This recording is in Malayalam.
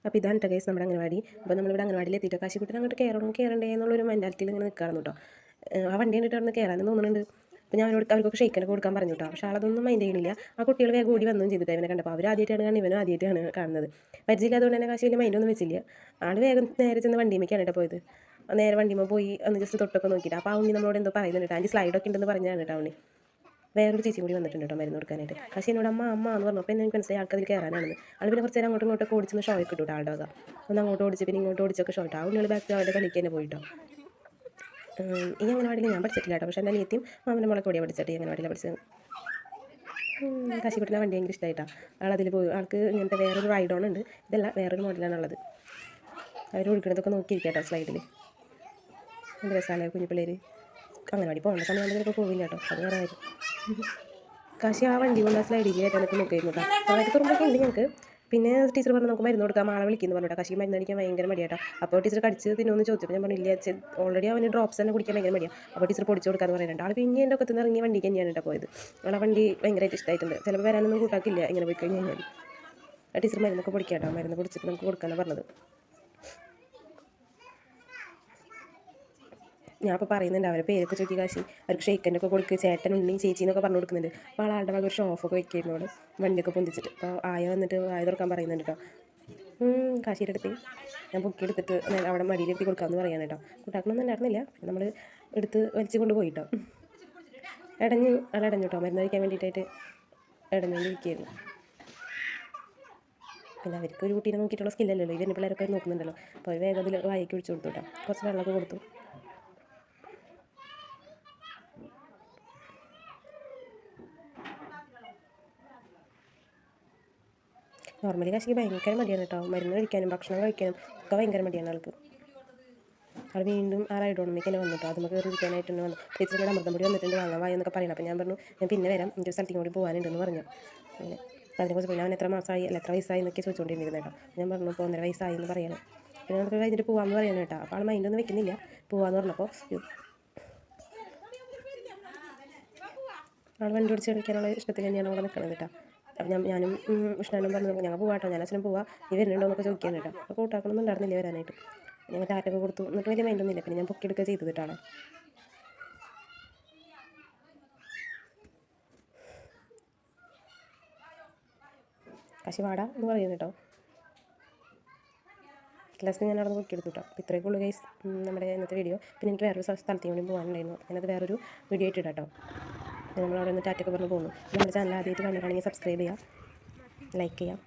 അപ്പോൾ ഇതാണ് കേട്ടോ ഗൈസ് നമ്മുടെ അംഗനവാടി. അപ്പോൾ നമ്മളിവിടെ അംഗനവാടിയിൽ എത്തിയിട്ട് കാശിക്കുട്ടൻ അങ്ങോട്ട് കയറണ്ടേ എന്നുള്ളൊരു മെൻറ്റാലിറ്റിയിൽ ഇങ്ങനെ നിൽക്കുകയാണ് കേട്ടോ. ആ വണ്ടി കണ്ടിട്ട് അവിടെ നിന്ന് കയറാമെന്ന് തോന്നുന്നുണ്ട്. അപ്പോൾ ഞാൻ അവർക്കൊക്കെ ഷെയ്ക്കൊക്കെ കൊടുക്കാൻ പറഞ്ഞു കേട്ടോ. പക്ഷേ ആളതൊന്നും മൈൻഡ് ചെയ്യണില്ല. ആ കുട്ടികൾ വേഗം കൂടി വന്നും ചെയ്തിട്ട് ഇവനെ കണ്ടപ്പോൾ അവർ ആദ്യമായിട്ടാണ് കാണുന്നത്, ഇവനും ആദ്യമായിട്ടാണ് കാണുന്നത്. പരിചയമില്ലാത്തതുകൊണ്ട് തന്നെ കാശി വലിയ മൈൻഡൊന്നും വെച്ചില്ല. ആൾ വേഗം നേരെ ചെന്ന് വണ്ടിമേക്കാണ് കേട്ടോ പോയത്. നേരെ വണ്ടിമേ പോയി ഒന്ന് ജസ്റ്റ് തൊട്ടൊക്കെ നോക്കിയിട്ട് അപ്പോൾ ആ ഉണ്ണി നമ്മളോട് എന്തോ പറയുന്നുണ്ട്. ആൻറ്റി സ്ലൈഡൊക്കെ ഉണ്ടെന്ന് പറഞ്ഞാണ് കേട്ടോ ഉണ്ണി. വേറൊരു ചേച്ചിയും കൂടി വന്നിട്ടുണ്ട് കേട്ടോ മരുന്ന് കൊടുക്കാനായിട്ട്. പക്ഷേ എന്നോട് അമ്മ എന്ന് പറഞ്ഞു. അപ്പോൾ എനിക്ക് മനസ്സിലായി ആൾക്കതിൽ കയറാനാണെന്ന്. ആൾ പിന്നെ കുറച്ച് നേരം അങ്ങോട്ടും ഇങ്ങോട്ടൊക്കെ ഓടിച്ചൊന്ന് ഷോ ഒക്കെ ഇട്ടു ആളുടെ വക. ഒന്ന് അങ്ങോട്ട് ഓടിച്ച് പിന്നെ ഇങ്ങോട്ട് ഓടിച്ചൊക്കെ ഷോ ഇട്ടു. ആ ഉണ്ണികൾ ബാക്ക് അവരുടെ കളിക്ക് തന്നെ പോയിട്ടോ. ഈ അംഗനവാടിയിൽ ഞാൻ പഠിച്ചിട്ടില്ല കേട്ടോ. പക്ഷേ എൻ്റെ അനിയത്തിയും മാമൻ്റെ മോളൊക്കെ ഓടിയാണ് പഠിച്ചിട്ട് ഈ അംഗനവാടിയിലാണ് പഠിച്ചത്. കാശിക്കുട്ടനെ വണ്ടി ഭയങ്കര ഇഷ്ടമായിട്ടാണ്. ആളതിൽ പോയി. ആൾക്ക് ഇങ്ങനത്തെ വേറൊരു റൈഡ് ഓൺ ഉണ്ട്. ഇതല്ല വേറൊരു മോഡലാണുള്ളത്. അവർ ഒഴുക്കണതൊക്കെ നോക്കിയിരിക്കാം കേട്ടോ സ്ലൈഡിൽ. എന്ത് രസമാണ് കുഞ്ഞു പിള്ളേർ. അംഗനവാടി പോകേണ്ട സമയമാകുമ്പോൾ പോവില്ല കേട്ടോ. അത് വേറെ കാര്യം. കാശി ആ വണ്ടി കൊണ്ട് ആ സ്ലൈഡിൽ കയറ്റാനൊക്കെ നോക്കിയിരുന്നു കേട്ടോ. അതായത് തുറമ്പൊക്കെ ഉണ്ട് ഞങ്ങൾക്ക്. പിന്നെ ടീച്ചർ പറഞ്ഞു നമുക്ക് മരുന്ന് കൊടുക്കാം, ആളെ വിളിക്കുന്നു പറഞ്ഞു കേട്ടോ. കാശിക്ക് മരുന്ന് അടിക്കാൻ ഭയങ്കര മടിയാട്ടോ. അപ്പോൾ ടീച്ചർ കടിച്ച് തിന്നോന്ന് ചോദിച്ചപ്പോൾ ഞാൻ പറഞ്ഞില്ല, ഓൾറെഡി അവന് ഡ്രോപ്സ് തന്നെ കുടിക്കാൻ ഭയങ്കര മടിയാണ്. അപ്പോൾ ടീച്ചർ പൊടിച്ച് കൊടുക്കാമെന്ന് പറയുന്നുണ്ട്. ആൾ പിന്നെ എൻ്റെ ഒക്കെ ഇറങ്ങിയ വണ്ടിക്ക് തന്നെയാണ് കേട്ടോ പോയത്. ആളെ വണ്ടി ഭയങ്കരമായിട്ട് ഇഷ്ടമായിട്ടുണ്ട്. ചിലപ്പോൾ വരാനൊന്നും കൂട്ടാക്കില്ല ഇങ്ങനെ പോയി കഴിഞ്ഞാൽ. ആ ടീച്ചർ മരുന്നൊക്കെ പൊടിക്കാം കേട്ടോ. മരുന്ന് പൊടിച്ചിട്ട് നമുക്ക് കൊടുക്കാമെന്നാണ് പറഞ്ഞത്. ഞാൻ അപ്പോൾ പറയുന്നുണ്ട് അവരെ പേരൊക്കെ ചോദിക്കി കാശി അവർക്ക് ഷെയ്ക്കൻ്റെ ഒക്കെ കൊടുക്കുക, ചേട്ടൻ ഉണ്ണി ചേച്ചി എന്നൊക്കെ പറഞ്ഞു കൊടുക്കുന്നുണ്ട്. അപ്പോൾ ആളുടെ വക ഒരു ഷോഫൊക്കെ വയ്ക്കായിരുന്നു അവിടെ വണ്ടിയൊക്കെ പൊന്തിച്ചിട്ട്. അപ്പോൾ ആയ വന്നിട്ട് ആയ തുറക്കാൻ പറയുന്നുണ്ട് കേട്ടോ. കാശിയുടെ അടുത്ത് ഞാൻ പൊക്കി എടുത്തിട്ട് അവിടെ മടിയിലെത്തി കൊടുക്കാമെന്ന് പറയാൻ കേട്ടോ. കൂട്ടാക്കണമെന്ന് ഉണ്ടായിരുന്നില്ല, നമ്മൾ എടുത്ത് വലിച്ചു കൊണ്ട് പോയിട്ടോ. അടഞ്ഞു കേട്ടോ. മരുന്ന് കഴിക്കാൻ വേണ്ടിയിട്ടായിട്ട് ഇടഞ്ഞുകൊണ്ടിരിക്കുകയായിരുന്നു. പിന്നെ അവർക്ക് ഒരു കുട്ടീനെ നോക്കിയിട്ടുള്ള സ്കില്ലല്ലല്ലോ, ഇവരുടെ പിള്ളേരൊക്കെ നോക്കുന്നുണ്ടല്ലോ. അപ്പോൾ അവർ വേഗം അതിൽ വായിക്ക് ഒഴിച്ചു കൊടുത്തു കേട്ടോ. കുറച്ച് വെള്ളമൊക്കെ കൊടുത്തു. നോർമലി കാശിക്ക് ഭയങ്കര മടിയാണ് കേട്ടോ. മരുന്ന് കഴിക്കാനും ഭക്ഷണം കഴിക്കാനും ഒക്കെ ഭയങ്കര മടിയാണ് ആൾക്ക്. ആൾ വീണ്ടും ആ റൈഡ് ഓണമേക്ക് തന്നെ വന്നിട്ടോ. അത് നമുക്ക് കയറിയിരിക്കാനായിട്ട് തന്നെ വന്നു. ടീച്ചറിൻ്റെ അമൃതം പൊടി വന്നിട്ടുണ്ട്, വാങ്ങാൻ വായി എന്നൊക്കെ പറയണം. അപ്പോൾ ഞാൻ പറഞ്ഞു ഞാൻ പിന്നെ വരാം, എനിക്ക് സ്ഥലത്തേക്ക് കൂടി പോകാനുണ്ടെന്ന് പറഞ്ഞു. അങ്ങനെ അതിനെക്കുറിച്ച് പിന്നെ അവൻ എത്ര മാസമായി അല്ല എത്ര വയസ്സായി എന്നൊക്കെ ചോദിച്ചുകൊണ്ടിരുന്നത് കേട്ടോ. ഞാൻ പറഞ്ഞു ഇപ്പോൾ 1.5 വയസ്സായി എന്ന് പറയണം. പിന്നെ നമുക്ക് കഴിഞ്ഞിട്ട് പോകാമെന്ന് പറയാൻ കേട്ടോ. അപ്പോൾ ആൾ മൈൻഡൊന്നും വെക്കുന്നില്ല. പോകാമെന്ന് പറഞ്ഞപ്പോൾ ആൾ വണ്ടി ഓടിച്ച് കളിക്കാനുള്ള ഇഷ്ടത്തിൽ തന്നെയാണ് അവിടെ നിൽക്കുന്നത് കേട്ടോ. അപ്പം ഞാനും വിഷ്ണുനും പറഞ്ഞു ഞങ്ങൾ പോകാട്ടോ, ഞാൻ അച്ഛനും പോവാം, നീ വരുന്നുണ്ടോ എന്നൊക്കെ ചോദിക്കാൻ കേട്ടോ. അപ്പോൾ കൂട്ടാക്കണമൊന്നും ഉണ്ടായിരുന്നില്ല വരാനായിട്ട്. ഞങ്ങൾ ടാറ്റൊക്കെ കൊടുത്തു. എന്നിട്ട് വലിയ മൈൻഡൊന്നുമില്ല. പിന്നെ ഞാൻ പൊക്കിയെടുക്കുക ചെയ്തത് കേട്ടോ. കാശി വാട എന്ന് പറയുന്നത് കേട്ടോ. ക്ലാസ്സിൽ ഞാൻ അവിടെ നിന്ന് പൊക്കിയെടുത്തു കേട്ടോ. അപ്പോൾ ഇത്രയൊക്കെ ഉള്ളൂ ഗൈസ് നമ്മുടെ ഇന്നത്തെ വീഡിയോ. പിന്നെ എനിക്ക് വേറൊരു സ്ഥലത്തേക്ക് കൂടി പോകാനുണ്ടായിരുന്നു. ഞാനത് വേറൊരു വീഡിയോ ഇട്ടിട്ട് കേട്ടോ. നമ്മളവിടെ നിന്ന് ടാറ്റൊക്കെ പറഞ്ഞ് പോകുന്നു. നമ്മുടെ ചാനൽ ആദ്യമായിട്ട് കണ്ടിട്ടാണെങ്കിൽ സബ്സ്ക്രൈബ് ചെയ്യുക, ലൈക്ക് ചെയ്യുക.